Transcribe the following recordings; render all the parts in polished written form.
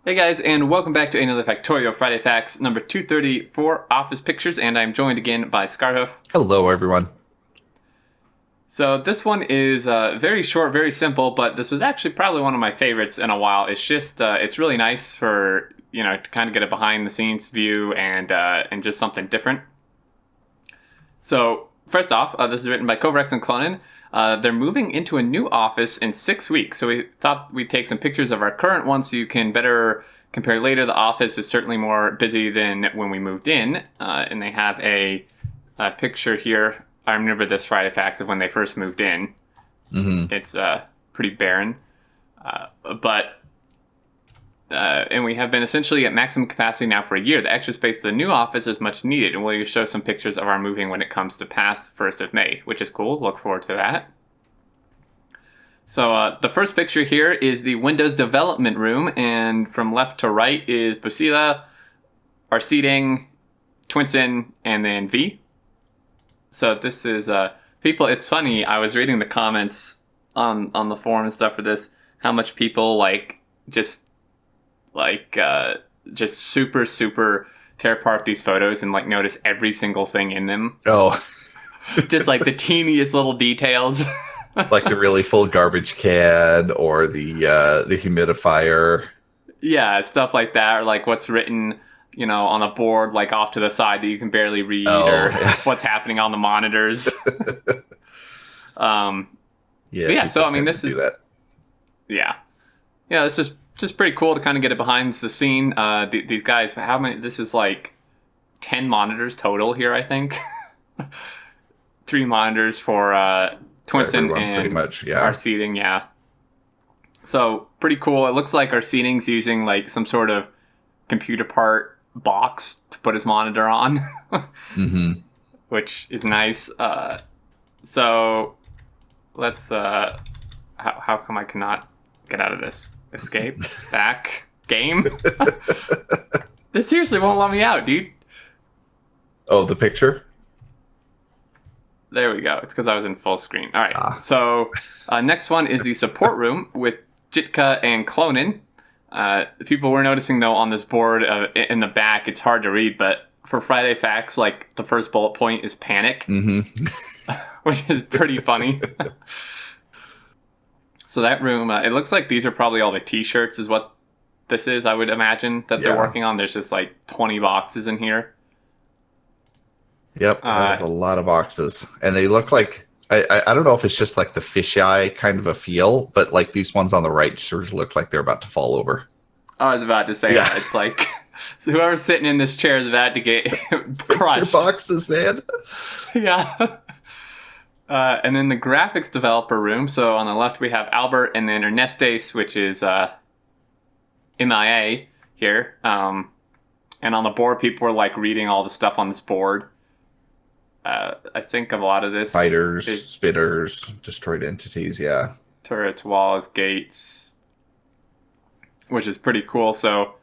Hey guys, and welcome back to another Factorio Friday Facts number 234 Office Pictures, and I'm joined again by Scarhoof. Hello, everyone. So this one is very short, very simple, but this was actually probably one of my favorites in a while. It's just, it's really nice for, to kind of get a behind-the-scenes view and just something different. So first off, this is written by Kovarex and Clonin. They're moving into a new office in 6 weeks, so we thought we'd take some pictures of our current one so you can better compare later. The office is certainly more busy than when we moved in, and they have a picture here. I remember this Friday Facts of when they first moved in. Mm-hmm. It's pretty barren, and we have been essentially at maximum capacity now for a year. The extra space of the new office is much needed, and we'll show some pictures of our moving when it comes to past 1st of May, which is cool. Look forward to that. So the first picture here is the Windows development room, and from left to right is Busila, our seating, Twinson, and then V. So this is people. It's funny. I was reading the comments on the forum and stuff for this. How much people just super tear apart these photos and notice every single thing in them. Oh, Just the teeniest little details. like the really full garbage can or the humidifier. Yeah, stuff like that, or what's written, on the board, off to the side that you can barely read, or what's happening on the monitors. Yeah. So I mean, this is that. Yeah, this is just pretty cool to kind of get it behind the scene. These guys, how many? This is 10 monitors total here, I think. 3 monitors for Twinson and pretty much, yeah. our seating, yeah. So pretty cool. It looks like our seating's using some sort of computer part box to put his monitor on, Mm-hmm. which is nice. So let's. How come I cannot get out of this? Escape, back, game. This seriously won't let me out, dude. Oh, the picture? There we go. It's because I was in full screen. All right. So next one is the support room with Jitka and Clonin. People were noticing, though, on this board in the back, it's hard to read, but for Friday Facts, the first bullet point is panic, Mm-hmm. which is pretty funny. So that room, it looks like these are probably all the t-shirts is what this is, I would imagine, that they're working on. There's just 20 boxes in here. Yep, there's a lot of boxes. And they look like, I don't know if it's just the fisheye kind of a feel, but these ones on the right sort of look like they're about to fall over. I was about to say that. It's so whoever's sitting in this chair is about to get crushed. Your boxes, man. Yeah. And then the graphics developer room. So on the left we have Albert, and then Ernestes, which is MIA here. And on the board, people were reading all the stuff on this board. I think of a lot of this. Fighters, spitters, destroyed entities, yeah. Turrets, walls, gates, which is pretty cool. So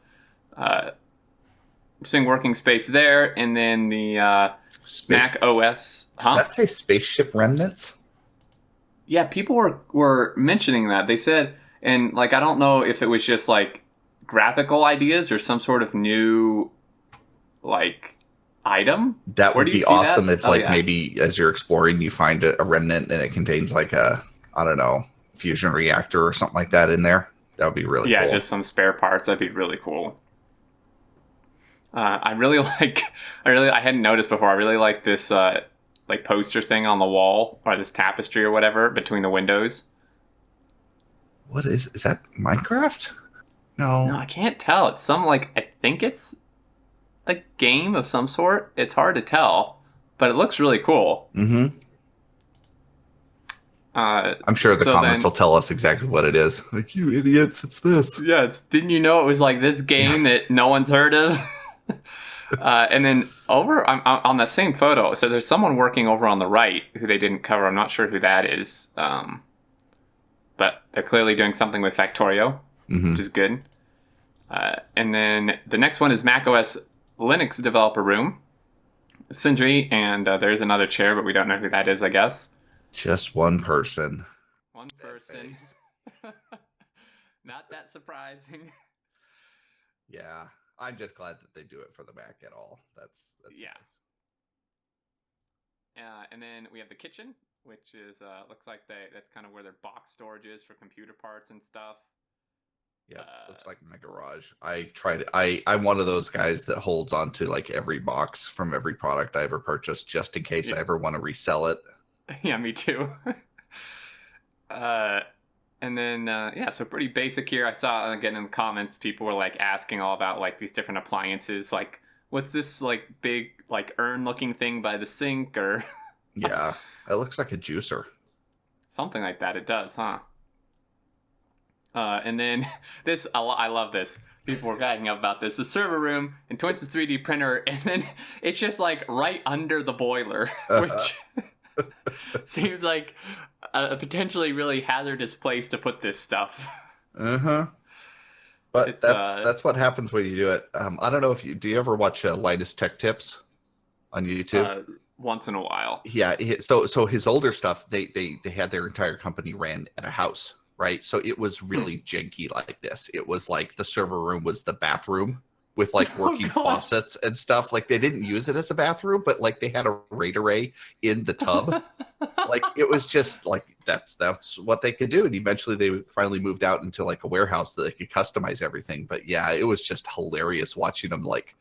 seeing working space there, and then the Mac OS. Does that say spaceship remnants? Yeah, people were mentioning that. They said, and I don't know if it was just graphical ideas or some sort of new item. That would be awesome if yeah. Maybe as you're exploring you find a remnant and it contains a, I don't know, fusion reactor or something like that in there. That would be really cool. Yeah, just some spare parts. That'd be really cool. I hadn't noticed before. I really like this poster thing on the wall, or this tapestry or whatever between the windows. What is that Minecraft? No, I can't tell. It's some I think it's a game of some sort. It's hard to tell, but it looks really cool. Mm-hmm. I'm sure the comments will tell us exactly what it is. You idiots, it's this. Yeah, didn't you know it was this game that no one's heard of? And then over on that same photo, so there's someone working over on the right who they didn't cover. I'm not sure who that is, but they're clearly doing something with Factorio, which is good. And then the next one is macOS Linux developer room, Sindri, and there's another chair, but we don't know who that is, I guess. Just one person. One person. Not that surprising. Yeah, I'm just glad that they do it for the Mac at all. That's Yeah. nice. And then we have the kitchen, which is looks like that's kind of where their box storage is for computer parts and stuff. Yep, looks like my garage. I tried. I'm one of those guys that holds on to like every box from every product I ever purchased, just in case Yeah, I ever want to resell it. yeah, me too. uh, and then yeah, so pretty basic here. I saw again in the comments, people were like asking all about like these different appliances, like what's this like big like urn looking thing by the sink or Yeah, it looks like a juicer. something like that. It does, huh? And then this, I love this. People were gagging up about this. The server room and Twin's 3D printer, and then it's just like right under the boiler, which seems like a potentially really hazardous place to put this stuff. Uh-huh. But It's that's what happens when you do it. I don't know if you do. You ever watch Linus Tech Tips on YouTube? once in a while. Yeah. So his older stuff, they had their entire company ran at a house, right? So it was really janky like this. It was like the server room was the bathroom with like working faucets and stuff. Like they didn't use it as a bathroom, but like they had a RAID array in the tub. Like it was just like that's what they could do. And eventually they finally moved out into like a warehouse that they could customize everything. But yeah, it was just hilarious watching them like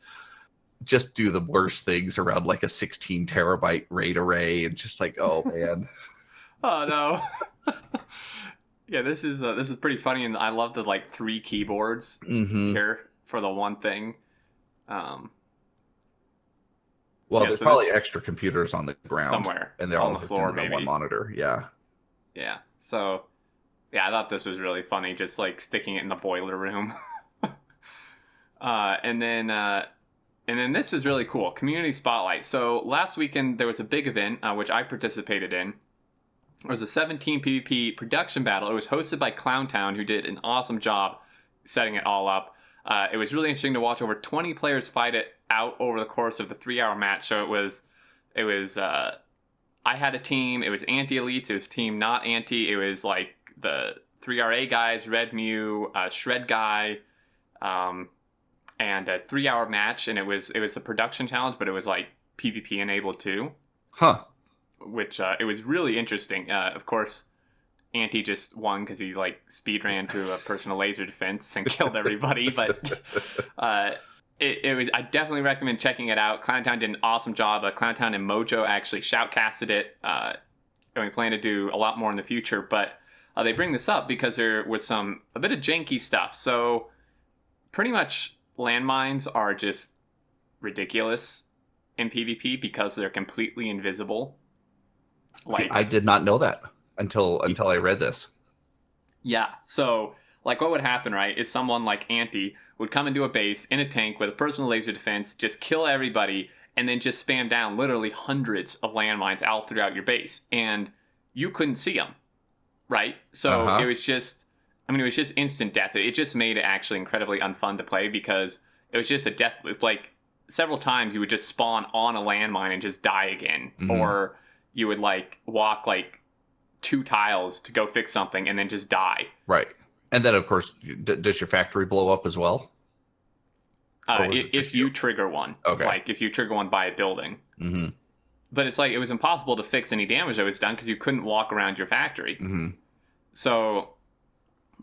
just do the worst things around like a 16 terabyte RAID array and just like, oh man. Oh no. Yeah, this is pretty funny, and I love the like 3 keyboards here for the one thing. Well, yeah, there's so probably extra computers on the ground somewhere and they're on all the hooked floor, into that maybe. one monitor. Yeah. Yeah. So, yeah, I thought this was really funny, just like sticking it in the boiler room. And then this is really cool. Community Spotlight. So last weekend there was a big event which I participated in. It was a 17 PvP production battle. It was hosted by Clowntown, who did an awesome job setting it all up. It was really interesting to watch over 20 players fight it out over the course of the 3-hour match. So it was I had a team. It was anti-elites. It was team not anti. It was like the 3RA guys, Red Mew, Shred Guy, and a 3-hour match. And it was a production challenge, but it was like PvP enabled too. Huh. Which it was really interesting. Of course, Anti just won because he like speed ran to a personal laser defense and killed everybody. But it was. I definitely recommend checking it out. Clowntown did an awesome job. Clowntown and Mojo actually shoutcasted it, and we plan to do a lot more in the future. But they bring this up because there was a bit of janky stuff. So pretty much landmines are just ridiculous in PvP because they're completely invisible. See, I did not know that until I read this. Yeah, so like what would happen, right, is someone like Anti would come into a base in a tank with a personal laser defense, just kill everybody, and then just spam down literally hundreds of landmines out throughout your base, and you couldn't see them, right? So it was just, it was just instant death. It just made it actually incredibly unfun to play because it was just a death loop. Like several times you would just spawn on a landmine and just die again, or you would like walk like 2 tiles to go fix something and then just die. Right. And then of course, does your factory blow up as well? If you trigger one. Okay. Like if you trigger one by a building. But it's like it was impossible to fix any damage that was done because you couldn't walk around your factory. So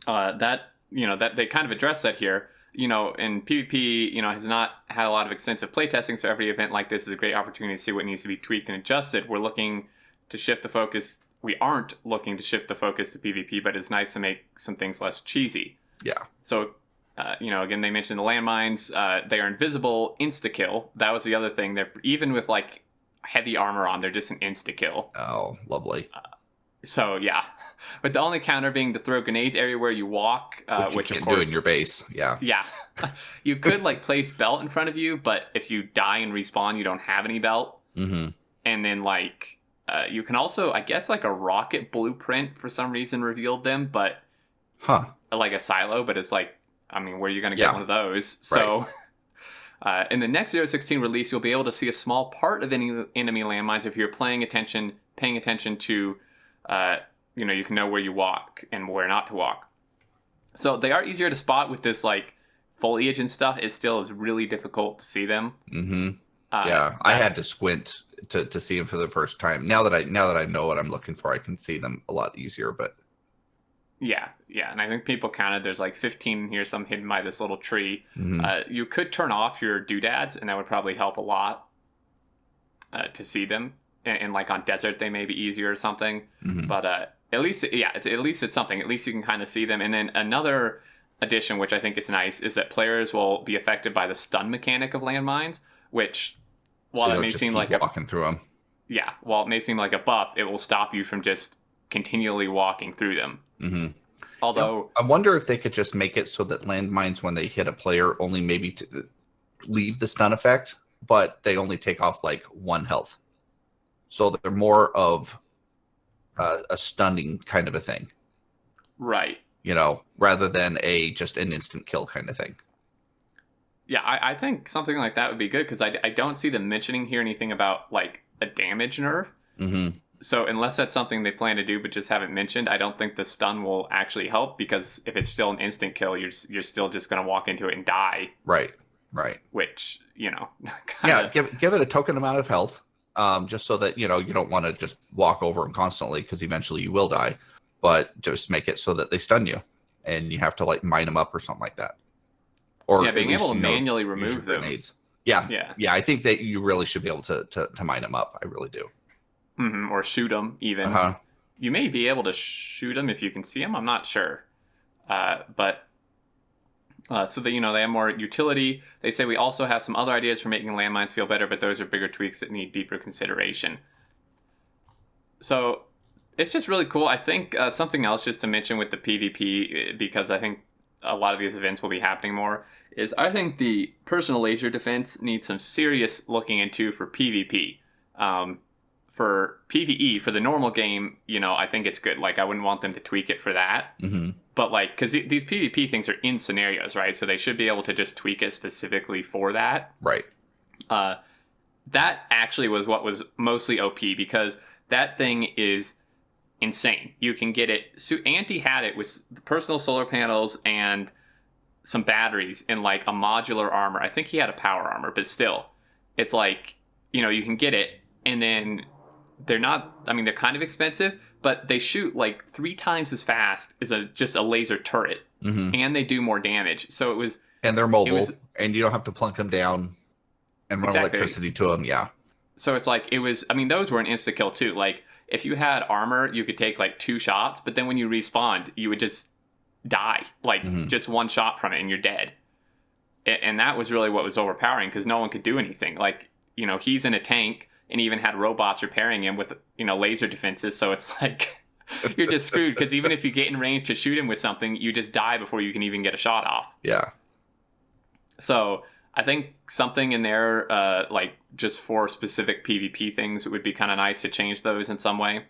that they kind of address that here. And PvP, has not had a lot of extensive playtesting, so every event like this is a great opportunity to see what needs to be tweaked and adjusted. We're looking to shift the focus. We aren't looking to shift the focus to PvP, but it's nice to make some things less cheesy. Yeah. So, again, they mentioned the landmines. They are invisible, insta-kill. That was the other thing. They're, even with, like, heavy armor on, they're just an insta-kill. Oh, lovely. So, yeah. But the only counter being to throw grenades everywhere you walk, which you of can't course... do in your base, yeah. Yeah. You could, like, place belt in front of you, but if you die and respawn, you don't have any belt. And then, like... you can also, I guess, like a rocket blueprint for some reason revealed them, but like a silo, but it's like, where are you going to get one of those? So in the next 016 release, you'll be able to see a small part of any enemy landmines if you're paying attention to, you can know where you walk and where not to walk. So they are easier to spot with this like foliage and stuff, it still is really difficult to see them. Mm-hmm. Yeah, I had to squint to see them for the first time. Now that I know what I'm looking for, I can see them a lot easier. But yeah, and I think people counted. There's like 15 in here, some hidden by this little tree. You could turn off your doodads, and that would probably help a lot to see them. And like on desert, they may be easier or something. But at least, at least it's something. At least you can kind of see them. And then another addition, which I think is nice, is that players will be affected by the stun mechanic of landmines, which, while it may seem like walking through them, while it may seem like a buff, it will stop you from just continually walking through them. Although, I wonder if they could just make it so that landmines, when they hit a player, only maybe leave the stun effect, but they only take off like 1 health, so they're more of a stunning kind of a thing, right? Rather than just an instant kill kind of thing. Yeah, I think something like that would be good, because I don't see them mentioning here anything about like a damage nerf. So unless that's something they plan to do but just haven't mentioned, I don't think the stun will actually help, because if it's still an instant kill, you're still just going to walk into it and die. Right. Which, yeah, give it a token amount of health, just so that, you don't want to just walk over them constantly, because eventually you will die. But just make it so that they stun you, and you have to like mine them up or something like that. Or being able to manually remove them. Grenades. Yeah. I think that you really should be able to mine them up. I really do. Or shoot them even. You may be able to shoot them if you can see them. I'm not sure. But so that, they have more utility. They say we also have some other ideas for making landmines feel better, but those are bigger tweaks that need deeper consideration. So it's just really cool. I think something else just to mention with the PvP, because I think a lot of these events will be happening more, is I think the personal laser defense needs some serious looking into for PvP. For PvE, for the normal game, I think it's good. Like, I wouldn't want them to tweak it for that. But like, because these PvP things are in scenarios, right? So they should be able to just tweak it specifically for that. Right. That actually was what was mostly OP, because that thing is insane. You can get it. So Anti had it with the personal solar panels and some batteries in like a modular armor. I think he had a power armor, but still, it's like, you can get it, and then they're not, they're kind of expensive, but they shoot like 3 times as fast as just a laser turret, and they do more damage. So it was, and they're mobile, and you don't have to plunk them down and run electricity to them. Yeah. So it's like, it was, those were an insta kill too. Like, if you had armor, you could take like 2 shots, but then when you respawned, you would just die, like just 1 shot from it and you're dead. And that was really what was overpowering, because no one could do anything. Like, he's in a tank, and even had robots repairing him with, laser defenses. So it's like, you're just screwed, because even if you get in range to shoot him with something, you just die before you can even get a shot off. Yeah. So I think something in there, like just for specific PvP things, it would be kind of nice to change those in some way.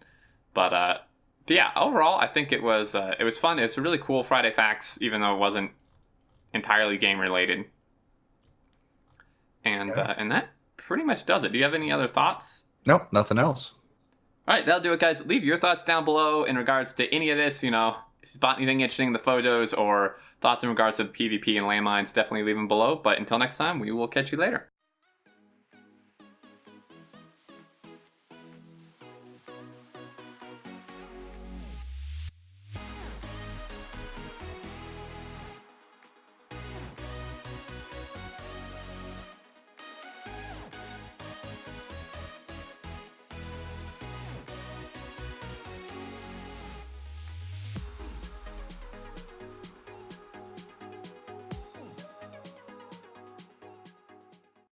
But yeah, overall, I think it was fun. It's a really cool Friday Facts, even though it wasn't entirely game related. And and that pretty much does it. Do you have any other thoughts? Nope, nothing else. All right, that'll do it, guys. Leave your thoughts down below in regards to any of this. If you spot anything interesting in the photos, or thoughts in regards to the PvP and landmines, definitely leave them below. But until next time, we will catch you later.